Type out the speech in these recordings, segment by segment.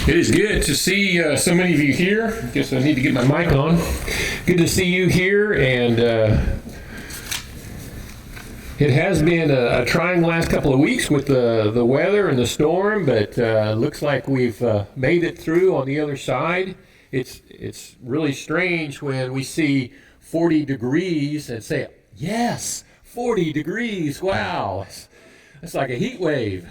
It is good to see so many of you here. Guess I need to get my mic on. Good to see you here, and it has been a trying last couple of weeks with the weather and the storm, but looks like we've made it through on the other side. It's really strange when we see 40 degrees and say, yes, 40 degrees, wow. It's like a heat wave.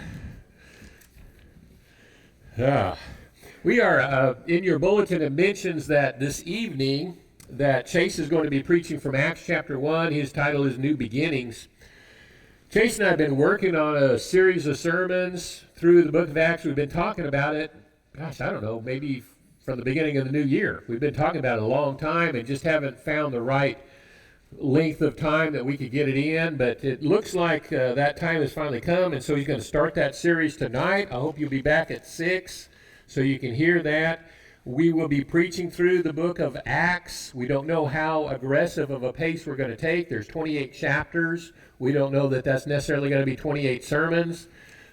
We are, in your bulletin, it mentions that this evening that Chase is going to be preaching from Acts chapter 1. His title is New Beginnings. Chase and I have been working on a series of sermons through the book of Acts. We've been talking about it, gosh, I don't know, maybe from the beginning of the new year. We've been talking about it a long time and just haven't found the right length of time that we could get it in, but it looks like that time has finally come, and so he's going to start that series tonight. I hope you'll be back at 6 so you can hear that. We will be preaching through the book of Acts. We don't know how aggressive of a pace we're going to take. There's 28 chapters. We don't know that that's necessarily going to be 28 sermons,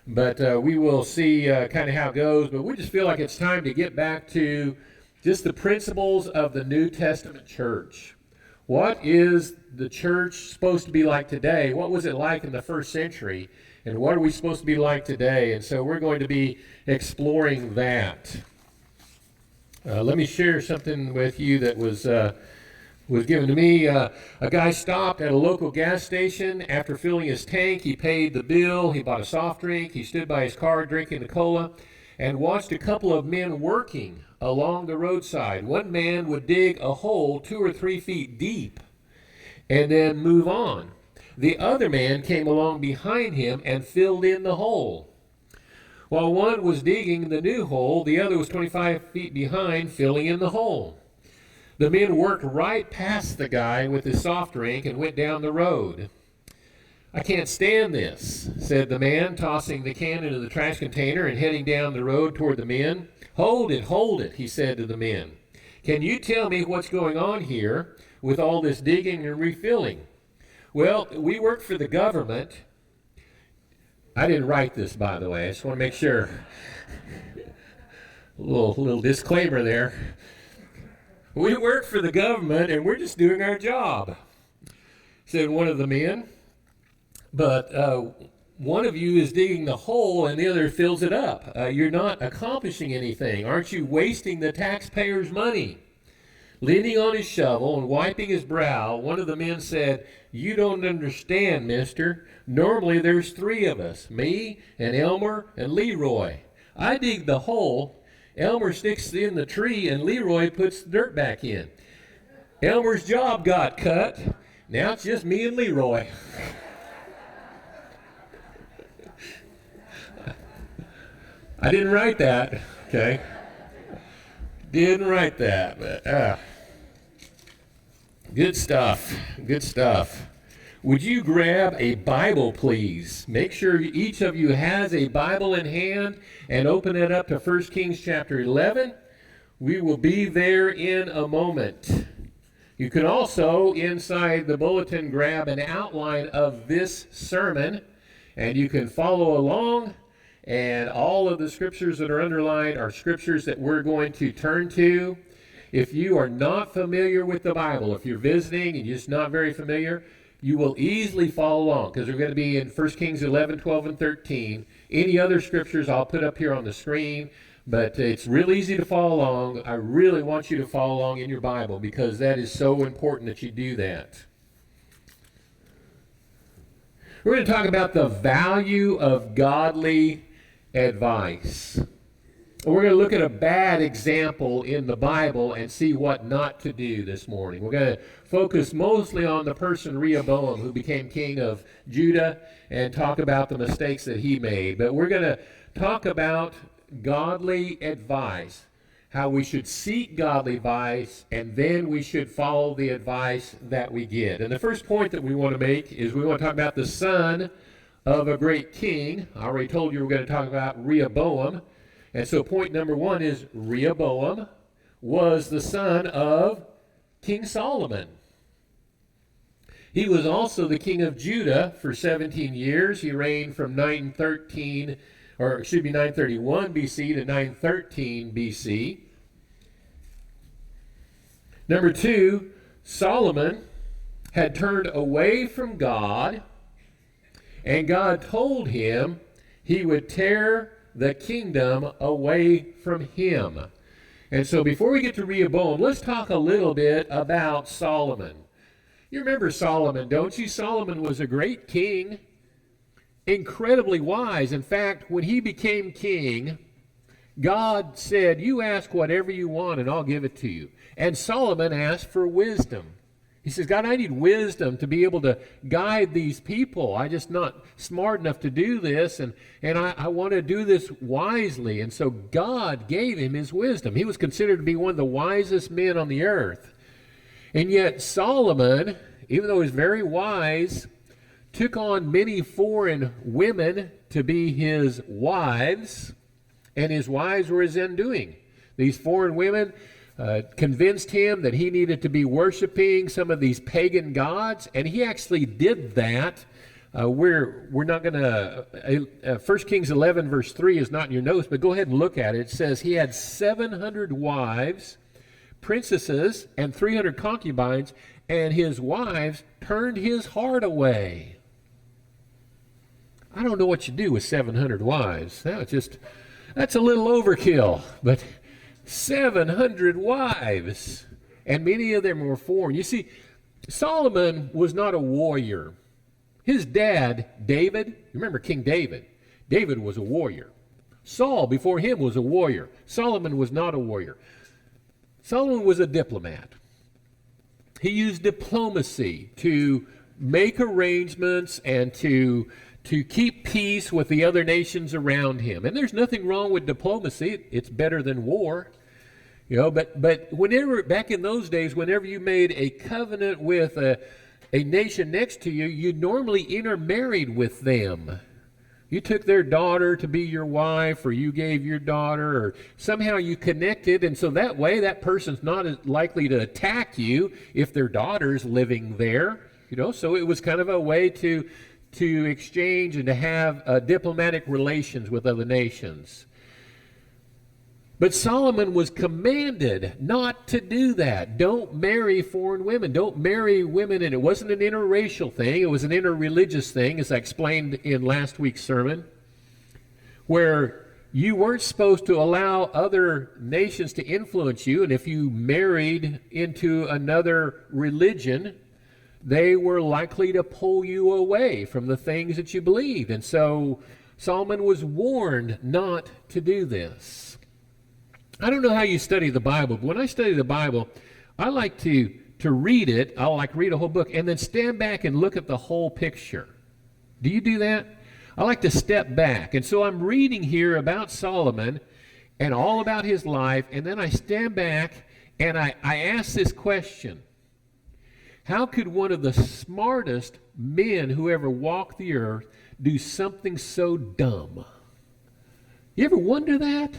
but we will see kind of how it goes. But we just feel like it's time to get back to just the principles of the New Testament church. What is the church supposed to be like today? What was it like in the first century? And what are we supposed to be like today? And so we're going to be exploring that. Let me share something with you that was given to me. A guy stopped at a local gas station. After filling his tank, he paid the bill. He bought a soft drink. He stood by his car drinking the cola and watched a couple of men working along the roadside. One man would dig a hole 2 or 3 feet deep and then move on. The other man came along behind him and filled in the hole. While one was digging the new hole, the other was 25 feet behind, filling in the hole. The men worked right past the guy with his soft drink and went down the road. "I can't stand this," said the man, tossing the can into the trash container and heading down the road toward the men. Hold it, he said to the men. "Can you tell me what's going on here with all this digging and refilling?" "Well, we work for the government." I didn't write this, by the way. I just want to make sure. A little disclaimer there. "We work for the government, and we're just doing our job," said one of the men. "But one of you is digging the hole, and the other fills it up. You're not accomplishing anything. Aren't you wasting the taxpayers' money?" Leaning on his shovel and wiping his brow, one of the men said, "You don't understand, mister. Normally there's 3 of us, me and Elmer and Leroy. I dig the hole, Elmer sticks in the tree, and Leroy puts the dirt back in. Elmer's job got cut. Now it's just me and Leroy." I didn't write that, okay? Didn't write that, but good stuff, good stuff. Would you grab a Bible, please? Make sure each of you has a Bible in hand and open it up to 1 Kings chapter 11. We will be there in a moment. You can also, inside the bulletin, grab an outline of this sermon, and you can follow along. And all of the scriptures that are underlined are scriptures that we're going to turn to. If you are not familiar with the Bible, if you're visiting and you're just not very familiar, you will easily follow along because we're going to be in 1 Kings 11, 12, and 13. Any other scriptures I'll put up here on the screen, but it's real easy to follow along. I really want you to follow along in your Bible because that is so important that you do that. We're going to talk about the value of godly advice. We're going to look at a bad example in the Bible and see what not to do this morning. We're going to focus mostly on the person Rehoboam, who became king of Judah, and talk about the mistakes that he made. But we're going to talk about godly advice, how we should seek godly advice, and then we should follow the advice that we get. And the first point that we want to make is we want to talk about the son of a great king. I already told you we're going to talk about Rehoboam. And so point number 1 is Rehoboam was the son of King Solomon. He was also the king of Judah for 17 years. He reigned from 913 or it should be 931 BC to 913 BC. Number 2, Solomon had turned away from God, and God told him he would tear the kingdom away from him. And so before we get to Rehoboam, let's talk a little bit about Solomon. You remember Solomon, don't you? Solomon was a great king, incredibly wise. In fact, when he became king, God said, you ask whatever you want and I'll give it to you. And Solomon asked for wisdom. He says, God, I need wisdom to be able to guide these people. I'm just not smart enough to do this, and I want to do this wisely. And so God gave him his wisdom. He was considered to be one of the wisest men on the earth. And yet Solomon, even though he was very wise, took on many foreign women to be his wives, and his wives were his undoing. These foreign women convinced him that he needed to be worshiping some of these pagan gods, and he actually did that. We're not going to, 1 Kings 11 verse 3 is not in your notes, but go ahead and look at it. It says he had 700 wives, princesses, and 300 concubines, and his wives turned his heart away. I don't know what you do with 700 wives. That's a little overkill, but 700 wives, and many of them were foreign. You see, Solomon was not a warrior. His dad, David, you remember King David? David was a warrior. Saul, before him, was a warrior. Solomon was not a warrior. Solomon was a diplomat. He used diplomacy to make arrangements and to keep peace with the other nations around him. And there's nothing wrong with diplomacy. It's better than war. But whenever, back in those days, whenever you made a covenant with a nation next to you, you normally intermarried with them. You took their daughter to be your wife, or you gave your daughter, or somehow you connected, and so that way that person's not as likely to attack you if their daughter's living there. So it was kind of a way to exchange and to have diplomatic relations with other nations. But Solomon was commanded not to do that. Don't marry foreign women. Don't marry women. And it wasn't an interracial thing. It was an interreligious thing, as I explained in last week's sermon, where you weren't supposed to allow other nations to influence you. And if you married into another religion, they were likely to pull you away from the things that you believed. And so Solomon was warned not to do this. I don't know how you study the Bible, but when I study the Bible, I like to read it. I'll read a whole book and then stand back and look at the whole picture. Do you do that? I like to step back. And so I'm reading here about Solomon and all about his life, and then I stand back and I ask this question. How could one of the smartest men who ever walked the earth do something so dumb? You ever wonder that?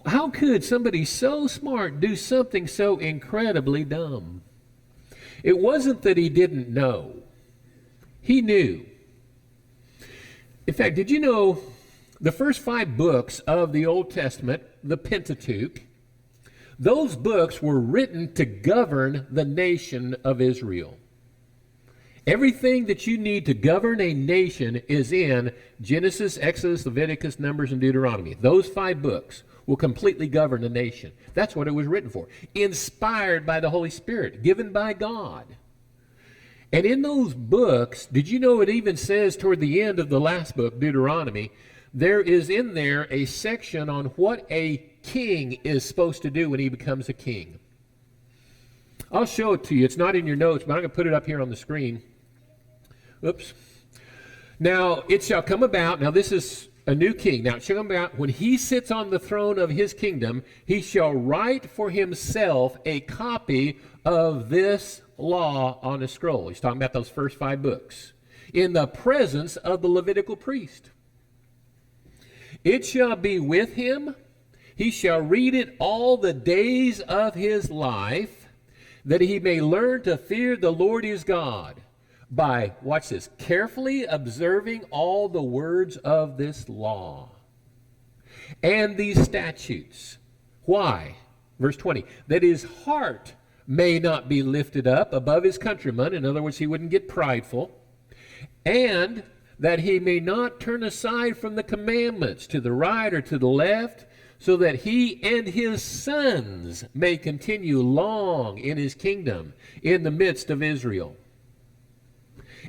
How could somebody so smart do something so incredibly dumb? It wasn't that he didn't know. He knew. In fact, did you know the first 5 books of the Old Testament, the Pentateuch, those books were written to govern the nation of Israel. Everything that you need to govern a nation is in Genesis, Exodus, Leviticus, Numbers, and Deuteronomy. Those 5 books will completely govern a nation. That's what it was written for. Inspired by the Holy Spirit, given by God. And in those books, did you know it even says toward the end of the last book, Deuteronomy, there is in there a section on what a king is supposed to do when he becomes a king. I'll show it to you. It's not in your notes, but I'm going to put it up here on the screen. Oops. Now, it shall come about, now this is a new king. Now, it shall come about, when he sits on the throne of his kingdom, he shall write for himself a copy of this law on a scroll. He's talking about those first 5 books. In the presence of the Levitical priest. It shall be with him. He shall read it all the days of his life, that he may learn to fear the Lord his God, by, watch this, carefully observing all the words of this law. and these statutes. Why? Verse 20, that his heart may not be lifted up above his countrymen. In other words, he wouldn't get prideful. And that he may not turn aside from the commandments to the right or to the left, so that he and his sons may continue long in his kingdom in the midst of Israel.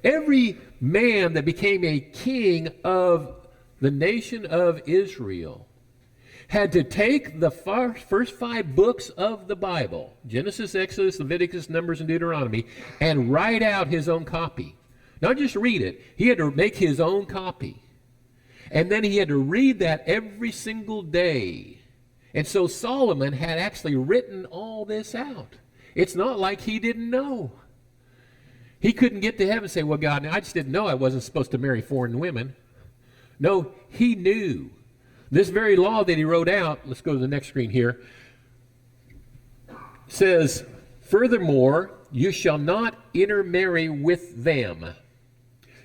Every man that became a king of the nation of Israel had to take the first 5 books of the Bible, Genesis, Exodus, Leviticus, Numbers, and Deuteronomy, and write out his own copy. Not just read it, he had to make his own copy. And then he had to read that every single day. And so Solomon had actually written all this out. It's not like he didn't know. He couldn't get to heaven and say, well, God, I just didn't know I wasn't supposed to marry foreign women. No, he knew. This very law that he wrote out, let's go to the next screen here, says, furthermore, you shall not intermarry with them.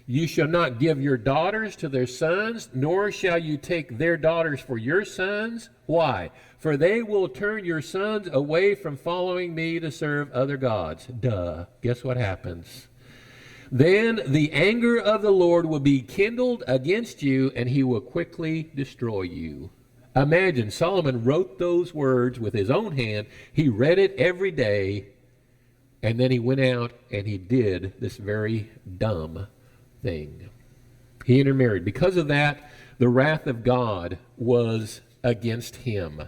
You shall not give your daughters to their sons, nor shall you take their daughters for your sons. Why? For they will turn your sons away from following me to serve other gods. Duh. Guess what happens? Then the anger of the Lord will be kindled against you, and he will quickly destroy you. Imagine, Solomon wrote those words with his own hand. He read it every day, and then he went out and he did this very dumb thing. He intermarried. Because of that, the wrath of God was against him.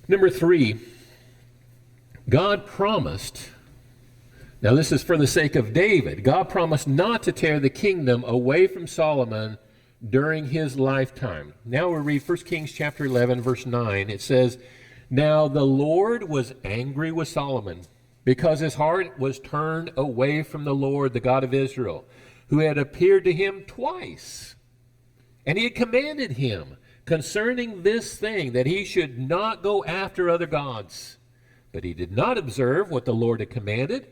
Number 3, God promised, now this is for the sake of David, God promised not to tear the kingdom away from Solomon during his lifetime. Now we read 1 Kings chapter 11, verse 9. It says, now the Lord was angry with Solomon, because his heart was turned away from the Lord, the God of Israel, who had appeared to him twice. And he had commanded him concerning this thing, that he should not go after other gods. But he did not observe what the Lord had commanded.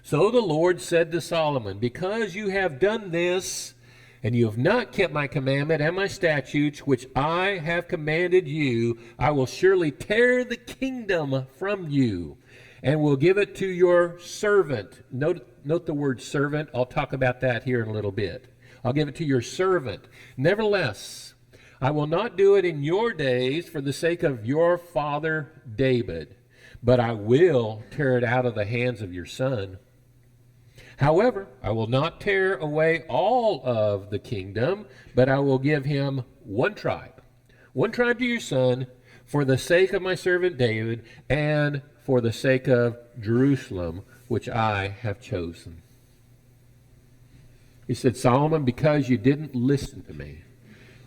So the Lord said to Solomon, because you have done this, and you have not kept my commandment and my statutes, which I have commanded you, I will surely tear the kingdom from you, and will give it to your servant. Note the word servant. I'll talk about that here in a little bit. I'll give it to your servant. Nevertheless, I will not do it in your days for the sake of your father David, but I will tear it out of the hands of your son. However, I will not tear away all of the kingdom, but I will give him one tribe to your son, for the sake of my servant David, and for the sake of Jerusalem, which I have chosen. He said, Solomon, because you didn't listen to me,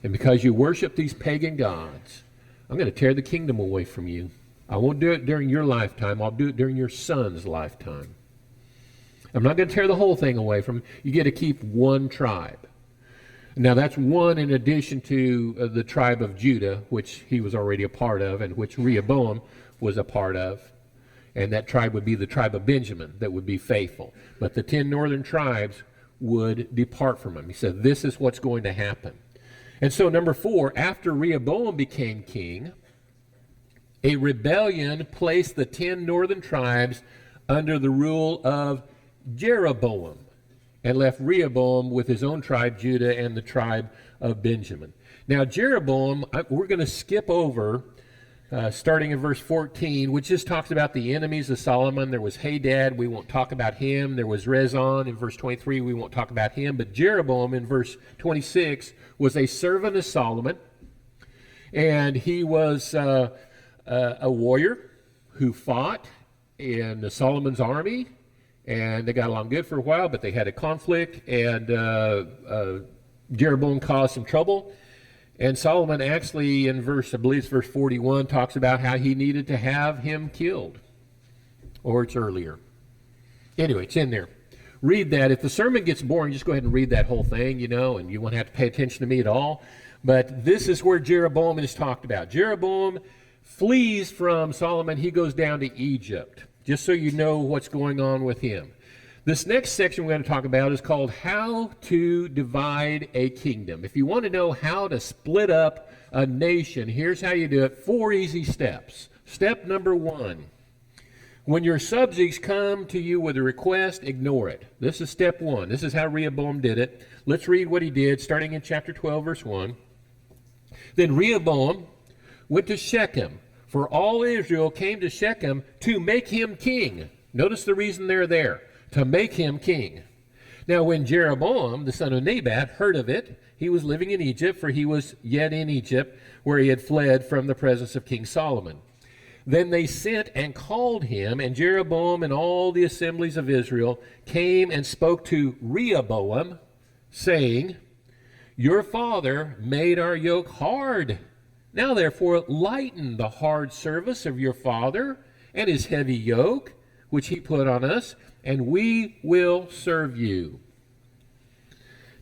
and because you worship these pagan gods, I'm going to tear the kingdom away from you. I won't do it during your lifetime. I'll do it during your son's lifetime. I'm not going to tear the whole thing away from you. You get to keep one tribe. Now, that's one in addition to the tribe of Judah, which he was already a part of, and which Rehoboam was a part of. And that tribe would be the tribe of Benjamin that would be faithful. But the 10 northern tribes would depart from him. He said, this is what's going to happen. And so, number 4, after Rehoboam became king, a rebellion placed the 10 northern tribes under the rule of Jeroboam, and left Rehoboam with his own tribe, Judah, and the tribe of Benjamin. Now, Jeroboam, we're going to skip over, starting in verse 14, which just talks about the enemies of Solomon. There was Hadad, we won't talk about him. There was Rezon in verse 23, we won't talk about him. But Jeroboam in verse 26 was a servant of Solomon, and he was a warrior who fought in Solomon's army. And they got along good for a while, but they had a conflict, and Jeroboam caused some trouble. And Solomon actually, in verse 41, talks about how he needed to have him killed. Or it's earlier. Anyway, it's in there. Read that. If the sermon gets boring, just go ahead and read that whole thing, and you won't have to pay attention to me at all. But this is where Jeroboam is talked about. Jeroboam flees from Solomon. He goes down to Egypt. Just so you know what's going on with him. This next section we're going to talk about is called How to Divide a Kingdom. If you want to know how to split up a nation, here's how you do it. 4 easy steps. Step number 1. When your subjects come to you with a request, ignore it. This is step 1. This is how Rehoboam did it. Let's read what he did, starting in chapter 12, verse 1. Then Rehoboam went to Shechem, for all Israel came to Shechem to make him king. Notice the reason they're there, to make him king. Now when Jeroboam, the son of Nebat, heard of it, he was living in Egypt, for he was yet in Egypt, where he had fled from the presence of King Salomon. Then they sent and called him, and Jeroboam and all the assemblies of Israel came and spoke to Rehoboam, saying, Your father made our yoke hard. Now therefore lighten the hard service of your father and his heavy yoke, which he put on us, and we will serve you.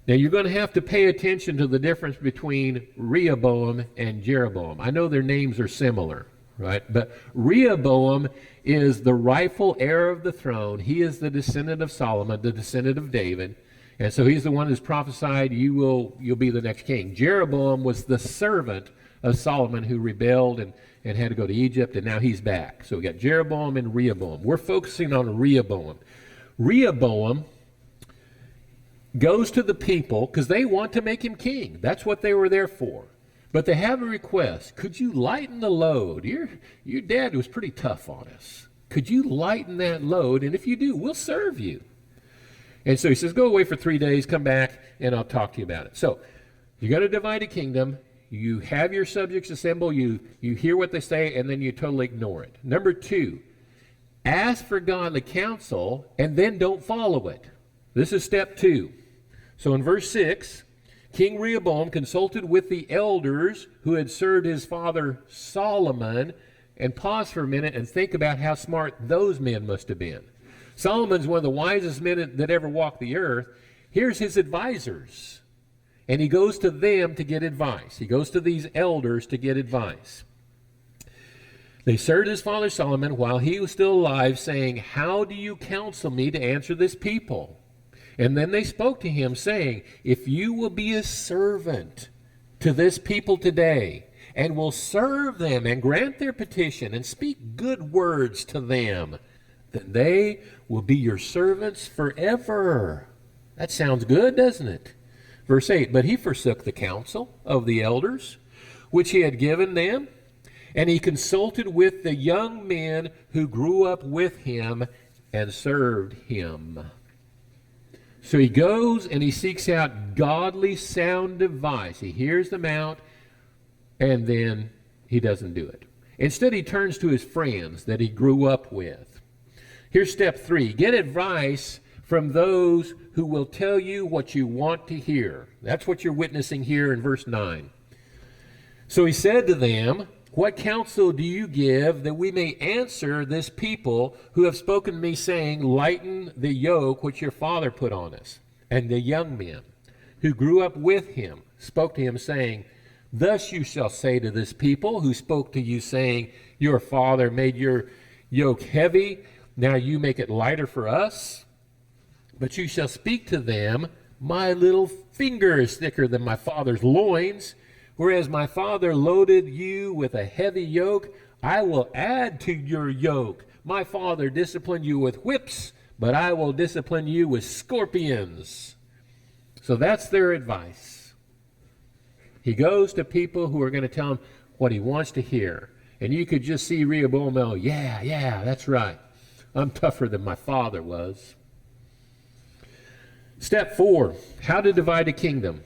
Now you're going to have to pay attention to the difference between Rehoboam and Jeroboam. I know their names are similar, right? But Rehoboam is the rightful heir of the throne. He is the descendant of Solomon, the descendant of David. And so he's the one who's prophesied, you'll be the next king. Jeroboam was the servant of Solomon who rebelled and had to go to Egypt, and now he's back. So we got Jeroboam and Rehoboam. We're focusing on Rehoboam. Rehoboam goes to the people because they want to make him king. That's what they were there for. But they have a request. Could you lighten the load? Your dad was pretty tough on us. Could you lighten that load? And if you do, we'll serve you. And so he says, go away for 3 days, come back, and I'll talk to you about it. So you got to divide a kingdom. You have your subjects assemble. You hear what they say, and then you totally ignore it. Number 2, ask for godly counsel, and then don't follow it. This is step 2. So in verse 6, King Rehoboam consulted with the elders who had served his father Solomon, and pause for a minute and think about how smart those men must have been. Solomon's one of the wisest men that ever walked the earth. Here's his advisors. And he goes to them to get advice. He goes to these elders to get advice. They served his father Solomon while he was still alive, saying, How do you counsel me to answer this people? And then they spoke to him, saying, If you will be a servant to this people today, and will serve them and grant their petition and speak good words to them, then they will be your servants forever. That sounds good, doesn't it? Verse 8, But he forsook the counsel of the elders, which he had given them, and he consulted with the young men who grew up with him and served him. So he goes and he seeks out godly, sound advice. He hears them out, and then he doesn't do it. Instead, he turns to his friends that he grew up with. Here's step 3. Get advice from those who will tell you what you want to hear. That's what you're witnessing here in verse 9. So he said to them, What counsel do you give that we may answer this people who have spoken to me, saying, Lighten the yoke which your father put on us? And the young men who grew up with him spoke to him, saying, Thus you shall say to this people who spoke to you, saying, Your father made your yoke heavy, now you make it lighter for us. But you shall speak to them, My little finger is thicker than my father's loins. Whereas my father loaded you with a heavy yoke, I will add to your yoke. My father disciplined you with whips, but I will discipline you with scorpions. So that's their advice. He goes to people who are going to tell him what he wants to hear. And you could just see Rehoboam go, yeah, that's right. I'm tougher than my father was. Step 4, how to divide a kingdom.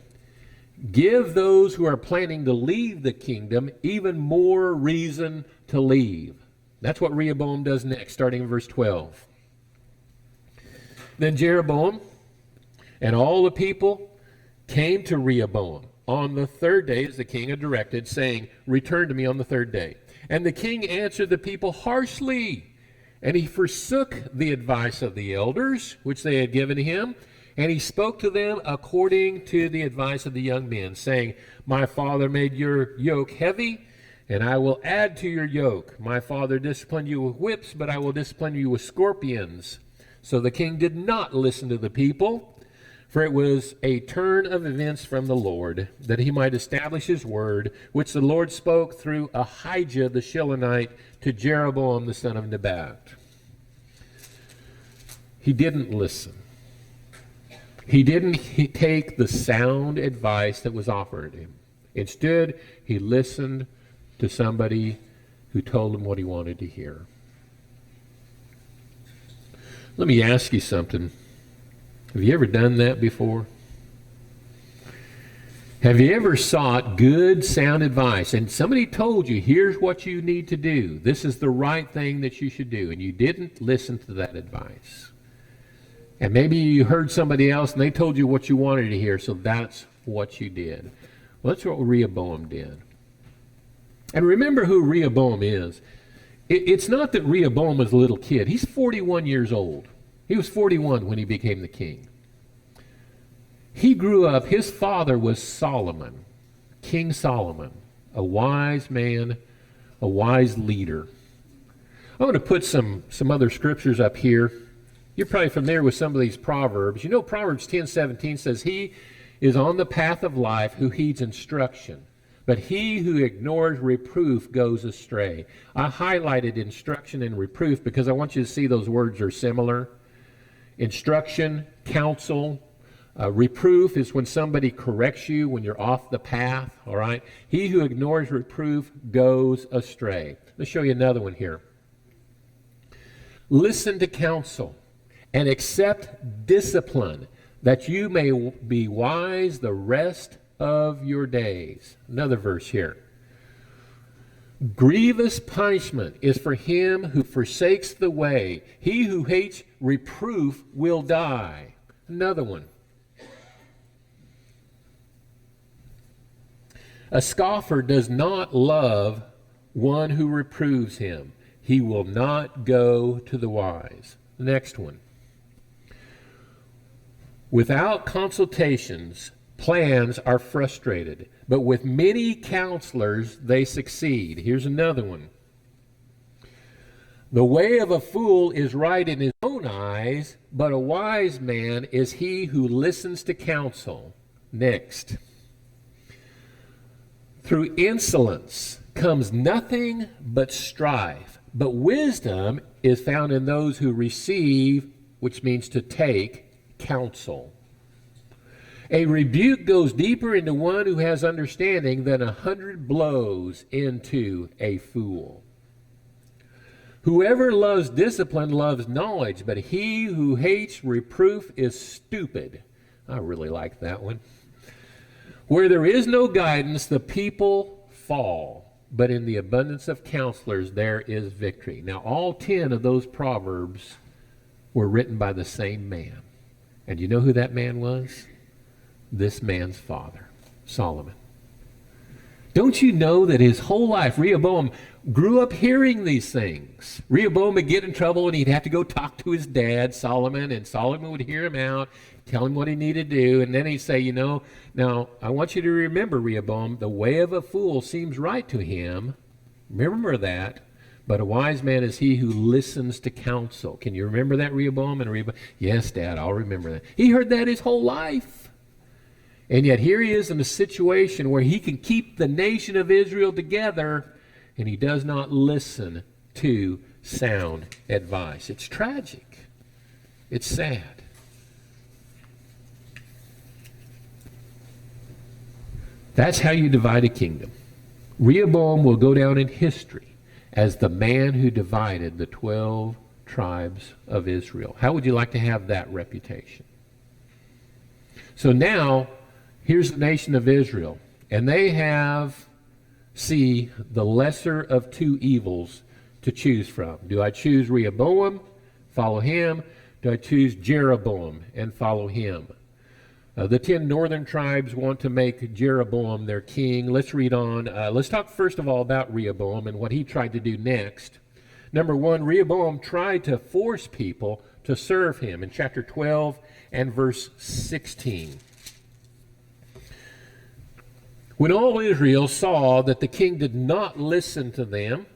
Give those who are planning to leave the kingdom even more reason to leave. That's what Rehoboam does next, starting in verse 12. Then Jeroboam and all the people came to Rehoboam on the 3rd day, as the king had directed, saying, Return to me on the 3rd day. And the king answered the people harshly, and he forsook the advice of the elders, which they had given him, and he spoke to them according to the advice of the young men, saying, My father made your yoke heavy, and I will add to your yoke. My father disciplined you with whips, but I will discipline you with scorpions. So the king did not listen to the people, for it was a turn of events from the Lord, that he might establish his word, which the Lord spoke through Ahijah the Shilonite to Jeroboam the son of Nebat. He didn't listen. He didn't take the sound advice that was offered him. Instead, he listened to somebody who told him what he wanted to hear. Let me ask you something. Have you ever done that before? Have you ever sought good, sound advice and somebody told you, here's what you need to do. This is the right thing that you should do, and you didn't listen to that advice? And maybe you heard somebody else and they told you what you wanted to hear, so that's what you did. Well, that's what Rehoboam did. And remember who Rehoboam is. It's not that Rehoboam was a little kid. He's 41 years old. He was 41 when he became the king. He grew up, his father was Solomon, King Solomon, a wise man, a wise leader. I'm going to put some other scriptures up here. You're probably familiar with some of these Proverbs. You know, Proverbs 10:17 says, he is on the path of life who heeds instruction, but he who ignores reproof goes astray. I highlighted instruction and reproof because I want you to see those words are similar. Instruction, counsel, reproof is when somebody corrects you when you're off the path, all right? He who ignores reproof goes astray. Let's show you another one here. Listen to counsel and accept discipline, that you may be wise the rest of your days. Another verse here. Grievous punishment is for him who forsakes the way. He who hates reproof will die. Another one. A scoffer does not love one who reproves him. He will not go to the wise. The next one. Without consultations, plans are frustrated, but with many counselors they succeed. Here's another one. The way of a fool is right in his own eyes, but a wise man is he who listens to counsel. Next. Through insolence comes nothing but strife, but wisdom is found in those who receive, which means to take, counsel. A rebuke goes deeper into one who has understanding than 100 blows into a fool. Whoever loves discipline loves knowledge, but he who hates reproof is stupid. I really like that one. Where there is no guidance, the people fall, but in the abundance of counselors there is victory. Now, all 10 of those proverbs were written by the same man. And you know who that man was? This man's father, Solomon. Don't you know that his whole life, Rehoboam grew up hearing these things? Rehoboam would get in trouble and he'd have to go talk to his dad, Solomon, and Solomon would hear him out, tell him what he needed to do, and then he'd say, you know, now I want you to remember, Rehoboam, the way of a fool seems right to him. Remember that. But a wise man is he who listens to counsel. Can you remember that, Rehoboam? And Rehoboam, yes, Dad, I'll remember that. He heard that his whole life. And yet here he is in a situation where he can keep the nation of Israel together, and he does not listen to sound advice. It's tragic. It's sad. That's how you divide a kingdom. Rehoboam will go down in history as the man who divided the 12 tribes of Israel. How would you like to have that reputation? So now, here's the nation of Israel, and they see the lesser of two evils to choose from. Do I choose Rehoboam, follow him? Do I choose Jeroboam and follow him? The 10 northern tribes want to make Jeroboam their king. Let's read on. Let's talk first of all about Rehoboam and what he tried to do next. Number one, Rehoboam tried to force people to serve him in chapter 12 and verse 16. When all Israel saw that the king did not listen to them,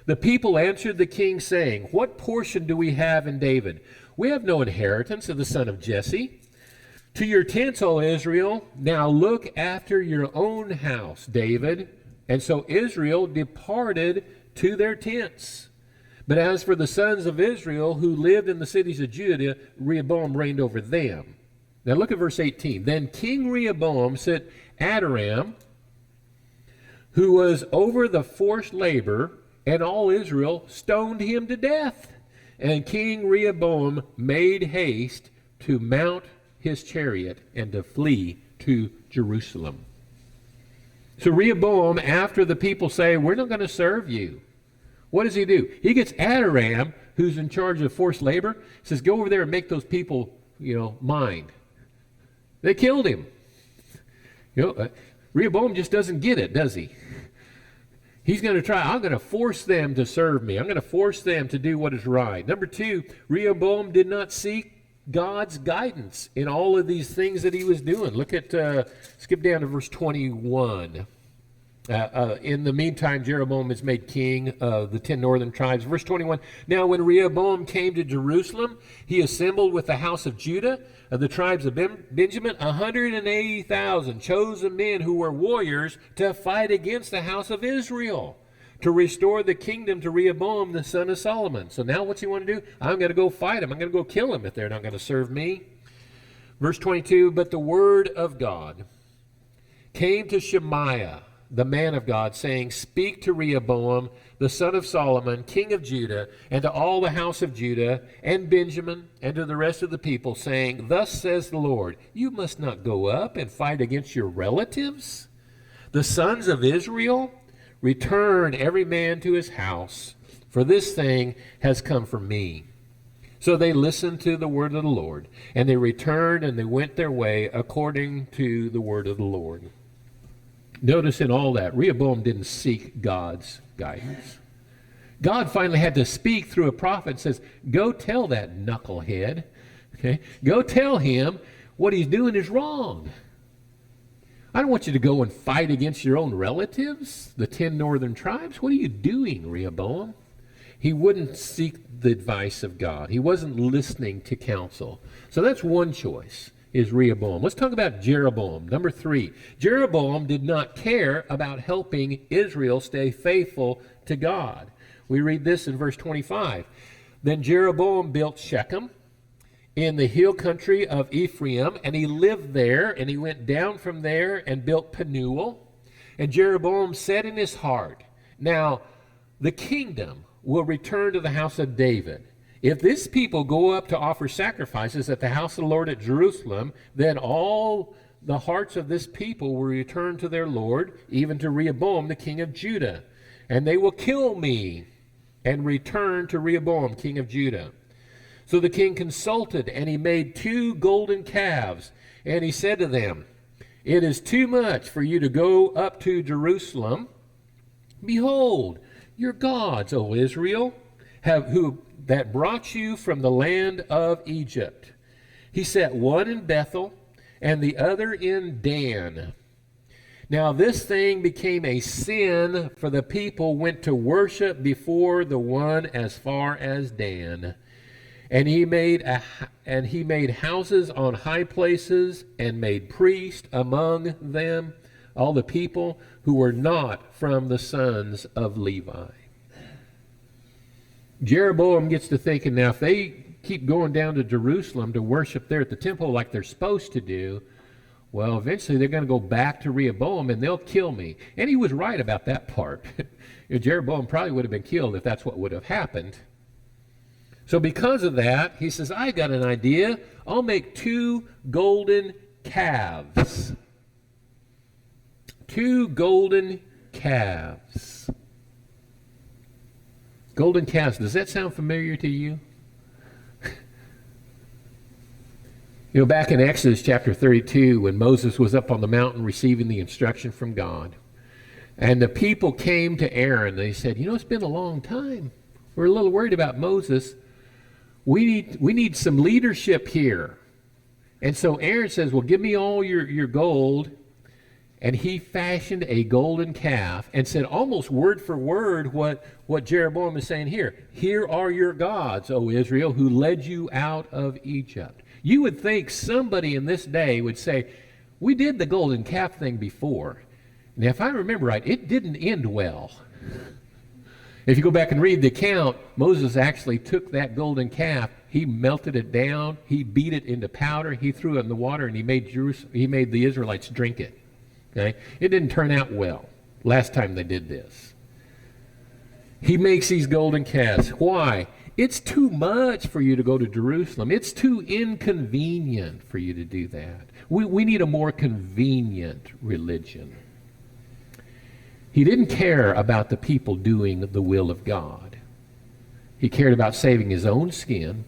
The people answered the king, saying, "What portion do we have in David? We have no inheritance of the son of Jesse. To your tents, O Israel, now look after your own house, David." And so Israel departed to their tents. But as for the sons of Israel who lived in the cities of Judah, Rehoboam reigned over them. Now look at verse 18. Then King Rehoboam sent Adoram, who was over the forced labor, and all Israel stoned him to death. And King Rehoboam made haste to mount his chariot and to flee to Jerusalem. So Rehoboam, after the people say, "We're not going to serve you," what does he do? He gets Adoram, who's in charge of forced labor, says, "Go over there and make those people, mine." They killed him. Rehoboam just doesn't get it, does he? He's going to try, I'm going to force them to serve me. I'm going to force them to do what is right. Number two, Rehoboam did not seek God's guidance in all of these things that he was doing. Look at, skip down to verse 21. In the meantime, Jeroboam is made king of the 10 northern tribes. Verse 21, now when Rehoboam came to Jerusalem, he assembled with the house of Judah, of the tribes of Benjamin, 180,000 chosen men who were warriors to fight against the house of Israel, to restore the kingdom to Rehoboam, the son of Salomon. So now what's he want to do? I'm going to go fight him. I'm going to go kill him if they're not going to serve me. Verse 22, but the word of God came to Shemaiah, the man of God, saying, speak to Rehoboam, the son of Solomon, king of Judah, and to all the house of Judah and Benjamin, and to the rest of the people, saying, thus says the Lord, you must not go up and fight against your relatives, the sons of Israel. Return every man to his house, for this thing has come from me. So they listened to the word of the Lord, and they returned and they went their way according to the word of the Lord. Notice in all that, Rehoboam didn't seek God's guidance. God finally had to speak through a prophet and says, go tell that knucklehead, okay? Go tell him what he's doing is wrong. I don't want you to go and fight against your own relatives, the 10 northern tribes. What are you doing, Rehoboam? He wouldn't seek the advice of God. He wasn't listening to counsel. So that's one choice, is Rehoboam. Let's talk about Jeroboam. Number 3, Jeroboam did not care about helping Israel stay faithful to God. We read this in verse 25. Then Jeroboam built Shechem in the hill country of Ephraim, and he lived there, and he went down from there and built Penuel. And Jeroboam said in his heart, now the kingdom will return to the house of David. If this people go up to offer sacrifices at the house of the Lord at Jerusalem, then all the hearts of this people will return to their Lord, even to Rehoboam, the king of Judah. And they will kill me and return to Rehoboam, king of Judah. So the king consulted, and he made 2 golden calves. And he said to them, it is too much for you to go up to Jerusalem. Behold, your gods, O Israel, that brought you from the land of Egypt. He set one in Bethel and the other in Dan. Now this thing became a sin, for the people went to worship before the one as far as Dan. And he made houses on high places and made priests among them, all the people who were not from the sons of Levi. Jeroboam gets to thinking, now if they keep going down to Jerusalem to worship there at the temple like they're supposed to do, well, eventually they're going to go back to Rehoboam and they'll kill me. And he was right about that part. Jeroboam probably would have been killed if that's what would have happened. So because of that, he says, I got an idea. I'll make 2 golden calves. 2 golden calves. Golden calves. Does that sound familiar to you? Back in Exodus chapter 32, when Moses was up on the mountain receiving the instruction from God, and the people came to Aaron, they said, it's been a long time. We're a little worried about Moses. We need some leadership here. And so Aaron says, well, give me all your gold and he fashioned a golden calf and said almost word for word what Jeroboam is saying here. Here are your gods, O Israel, who led you out of Egypt. You would think somebody in this day would say, we did the golden calf thing before. Now, if I remember right, it didn't end well. If you go back and read the account, Moses actually took that golden calf, he melted it down, he beat it into powder, he threw it in the water, and he made the Israelites drink it. Okay? It didn't turn out well last time they did this. He makes these golden calves. Why? It's too much for you to go to Jerusalem. It's too inconvenient for you to do that. We need a more convenient religion. He didn't care about the people doing the will of God. He cared about saving his own skin,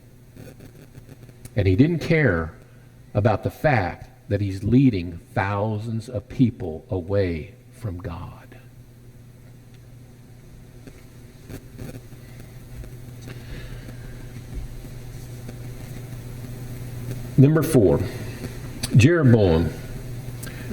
and he didn't care about the fact that he's leading thousands of people away from God. Number 4, Jeroboam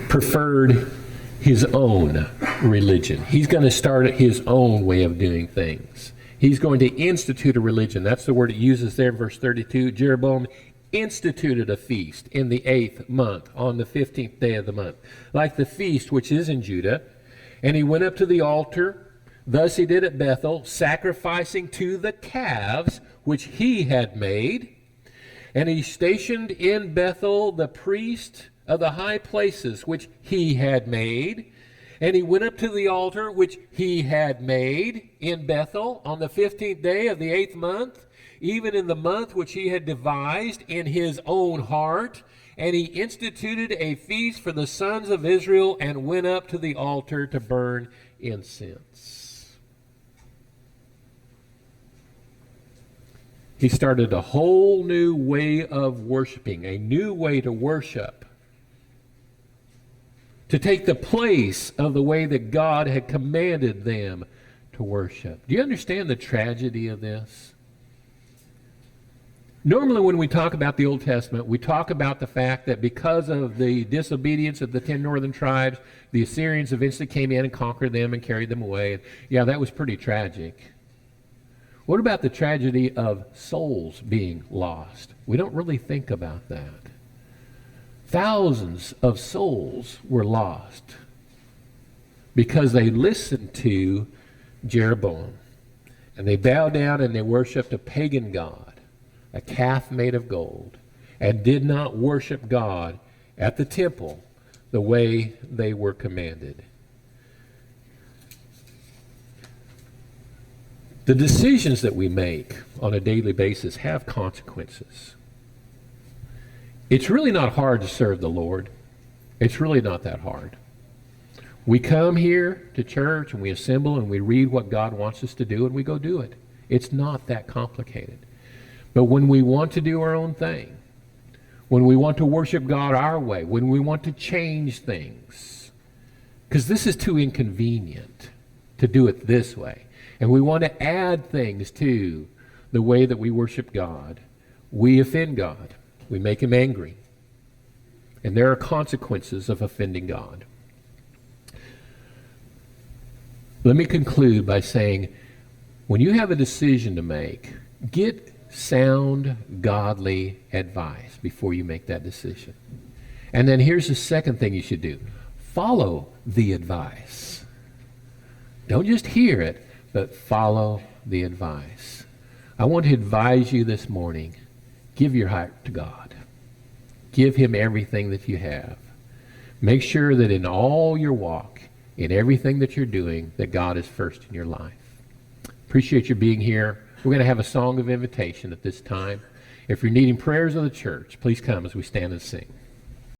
preferred his own religion. He's going to start his own way of doing things. He's going to institute a religion. That's the word it uses there in verse 32. Jeroboam instituted a feast in the 8th month, on the 15th day of the month, like the feast which is in Judah. And he went up to the altar. Thus he did at Bethel, sacrificing to the calves which he had made. And he stationed in Bethel the priest of the high places which he had made. And he went up to the altar which he had made in Bethel on the 15th day of the 8th month, even in the month which he had devised in his own heart. And he instituted a feast for the sons of Israel and went up to the altar to burn incense. He started a whole new way of worshiping, a new way to worship, to take the place of the way that God had commanded them to worship. Do you understand the tragedy of this? Normally when we talk about the Old Testament, we talk about the fact that because of the disobedience of the 10 northern tribes, the Assyrians eventually came in and conquered them and carried them away. And yeah, that was pretty tragic. What about the tragedy of souls being lost? We don't really think about that. Thousands of souls were lost because they listened to Jeroboam. And they bowed down and they worshiped a pagan god, a calf made of gold, and did not worship God at the temple the way they were commanded. The decisions that we make on a daily basis have consequences. It's really not hard to serve the Lord. It's really not that hard. We come here to church and we assemble and we read what God wants us to do and we go do it. It's not that complicated. But when we want to do our own thing, when we want to worship God our way, when we want to change things, because this is too inconvenient to do it this way, and we want to add things to the way that we worship God, we offend God. We make him angry. And there are consequences of offending God. Let me conclude by saying, when you have a decision to make, get sound, godly advice before you make that decision. And then here's the second thing you should do. Follow the advice. Don't just hear it, but follow the advice. I want to advise you this morning, give your heart to God. Give him everything that you have. Make sure that in all your walk, in everything that you're doing, that God is first in your life. Appreciate your being here. We're going to have a song of invitation at this time. If you're needing prayers of the church, please come as we stand and sing.